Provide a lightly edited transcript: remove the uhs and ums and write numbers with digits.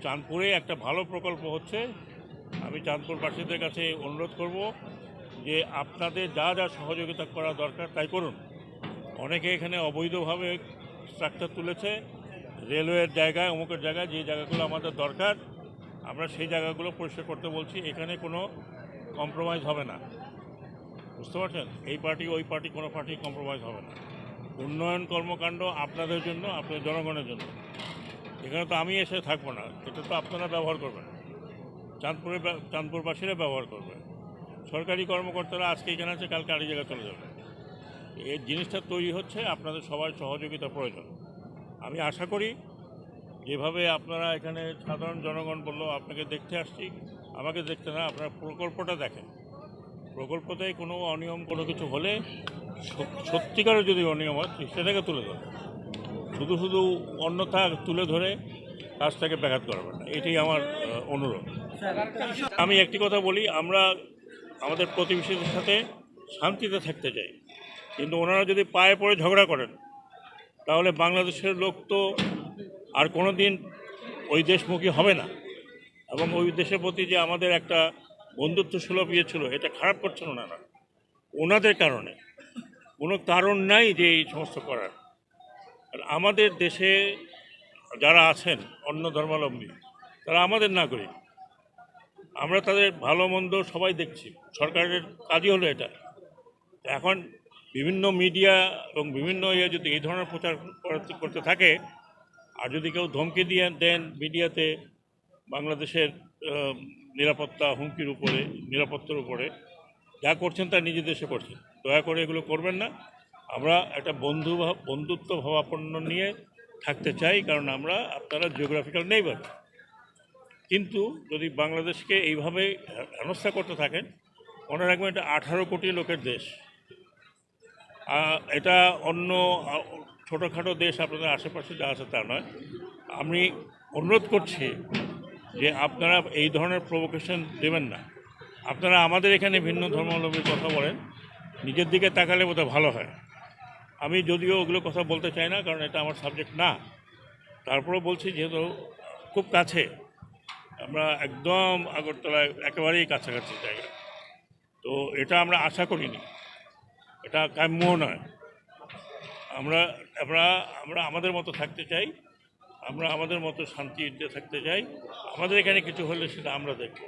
চাঁদপুরে একটা ভালো প্রকল্প হচ্ছে। আমি চাঁদপুরবাসীদের কাছে অনুরোধ করব যে আপনাদের যা যা সহযোগিতা করা দরকার তাই করুন। অনেকে এখানে অবৈধভাবে স্ট্রাকচার তুলেছে রেলওয়ের জায়গায়, অমুকের জায়গায়, যে জায়গাগুলো আমাদের দরকার আমরা সেই জায়গাগুলো পরিষ্কার করতে বলছি। এখানে কোনো কম্প্রোমাইজ হবে না, বুঝতে পারছেন? এই পার্টি ওই পার্টি, কোনো পার্টি কম্প্রোমাইজ হবে না। উন্নয়ন কর্মকাণ্ড আপনাদের জন্য, আপনাদের জনগণের জন্য। এখানে তো আমি এসে থাকবো না, এটা তো আপনারা ব্যবহার করবেন, চাঁদপুরবাসীরা ব্যবহার করবে। সরকারি কর্মকর্তারা আজকে এখানে আছে, কালকে আরেক জায়গায় চলে যাবে। এই জিনিসটা তৈরি হচ্ছে, আপনাদের সবার সহযোগিতা প্রয়োজন। আমি আশা করি যেভাবে আপনারা এখানে সাধারণ জনগণ বললো আপনাকে দেখতে আসছি, আমাকে দেখতে না, আপনারা প্রকল্পটা দেখেন। প্রকল্পতে কোনো অনিয়ম কোনো কিছু হলে সত্যিকারের যদি অনিয়ম হয় সেটাকে তুলে ধরে, শুধু শুধু অন্যথা তুলে ধরে কাজটাকে ব্যাঘাত করবেন না, এটাই আমার অনুরোধ। আমি একটি কথা বলি, আমরা আমাদের প্রতিবেশীদের সাথে শান্তিতে থাকতে চাই, কিন্তু ওনারা যদি পায়ে পড়ে ঝগড়া করেন তাহলে বাংলাদেশের লোক তো আর কোনো দিন ওই দেশমুখী হবে না। এবং ওই দেশের প্রতি যে আমাদের একটা বন্ধুত্ব সুলভ ইয়ে ছিল, এটা খারাপ করছেন ওনারা। ওনাদের কারণে কোনো কারণ নাই যে এই সমস্ত করার। আর আমাদের দেশে যারা আছেন অন্য ধর্মাবলম্বী, তারা আমাদের নাগরিক, আমরা তাদের ভালো মন্দ সবাই দেখছি। সরকারের কাজই হলো এটা। এখন বিভিন্ন মিডিয়া এবং বিভিন্ন যদি এই ধরনের প্রচার করতে থাকে, আর যদি কেউ ধমকি দিয়ে দেন মিডিয়াতে বাংলাদেশের নিরাপত্তা হুমকির উপরে, নিরাপত্তার উপরে, যা করছেন তা নিজের দেশে করছেন। দয়া করে এগুলো করবেন না। আমরা একটা বন্ধুত্ব ভাবাপন্ন নিয়ে থাকতে চাই, কারণ আমরা আপনারা জিওগ্রাফিক্যাল নেইবার। কিন্তু যদি বাংলাদেশকে এইভাবে হেনস্থা করতে থাকেন, মনে রাখবেন এটা 18 কোটি লোকের দেশ। এটা অন্য ছোটোখাটো দেশ আপনাদের আশেপাশে যা আছে তা নয়। আমি অনুরোধ করছি যে আপনারা এই ধরনের প্রভোকেশন দেবেন না। আপনারা আমাদের এখানে ভিন্ন ধর্মাবলম্বীর কথা বলেন, নিজের দিকে তাকালে বোধহয় ভালো হয়। আমি যদিও ওগুলো কথা বলতে চাই না, কারণ এটা আমার সাবজেক্ট না। তারপরেও বলছি, যেহেতু খুব কাছে, আমরা একদম আগরতলায় একেবারেই কাছাকাছি জায়গা, তো এটা আমরা আশা করিনি, এটা কাম্য নয়। আমরা আমরা আমরা আমাদের মতো থাকতে চাই, আমরা আমাদের মতো শান্তিতে থাকতে চাই। আমাদের এখানে কিছু হলে সেটা আমরা দেখব।